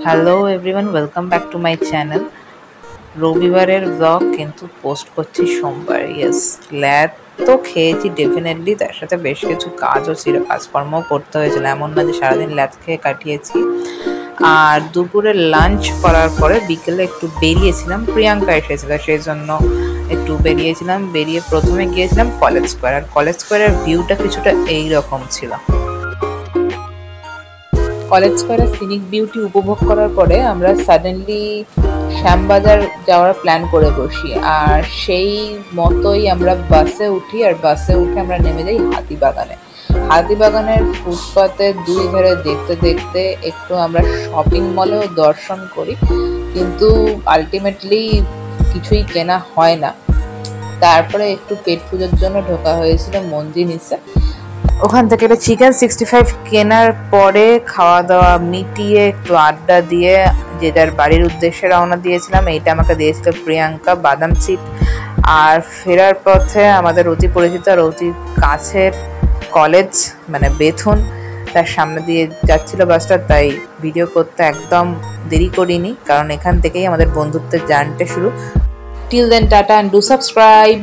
Hello everyone, welcome back to my channel. রবিবারের blog কিন্তু post করছি সোমবার। ইয়েস, ল্যাদ তো খেয়েছি ডেফিনেটলি, তার সাথে বেশ কিছু কাজও ছিল, কাজকর্মও করতে হয়েছিল। এমন না যে সারাদিন ল্যাদ খেয়ে কাটিয়েছি। আর দুপুরে লাঞ্চ করার পরে বিকেলে একটু বেরিয়েছিলাম, প্রিয়াঙ্কা এসেছিল সেই জন্য একটু বেরিয়েছিলাম। বেরিয়ে প্রথমে গিয়েছিলাম কলেজ স্কোয়ার, আর কলেজ স্কোয়ারের ভিউটা কিছুটা এইরকম ছিল। কলেজ স্কোয়ারের সিনিক বিউটি উপভোগ করার পরে আমরা সাডেনলি শ্যামবাজার যাওয়ার প্ল্যান করে বসি, আর সেই মতোই আমরা বাসে উঠি। আর বাসে উঠে আমরা নেমে যাই হাতিবাগানে। হাতিবাগানের ফুটপাতের দুই ধারে দেখতে দেখতে একটু আমরা শপিং মলেও দর্শন করি, কিন্তু আলটিমেটলি কিছুই কেনা হয় না। তারপরে একটু পেট পুজোর জন্য ঢোকা হয়েছিল মঞ্জিনিসে। ওখান থেকে একটা চিকেন 65 কেনার পরে খাওয়া দাওয়া মিটিয়ে একটু আড্ডা দিয়ে যে যার বাড়ির উদ্দেশ্যে রওনা দিয়েছিলাম। এইটা আমাকে দিয়েছিল প্রিয়াঙ্কা, বাদাম চিট। আর ফেরার পথে আমাদের অতি পরিচিত আর অতি কাছের কলেজ মানে বেথুন, তার সামনে দিয়ে যাচ্ছিল বাসটা, তাই ভিডিও করতে একদম দেরি করিনি, কারণ এখান থেকেই আমাদের বন্ধুত্বের জার্নিটা শুরু। Till then, tata, and do subscribe.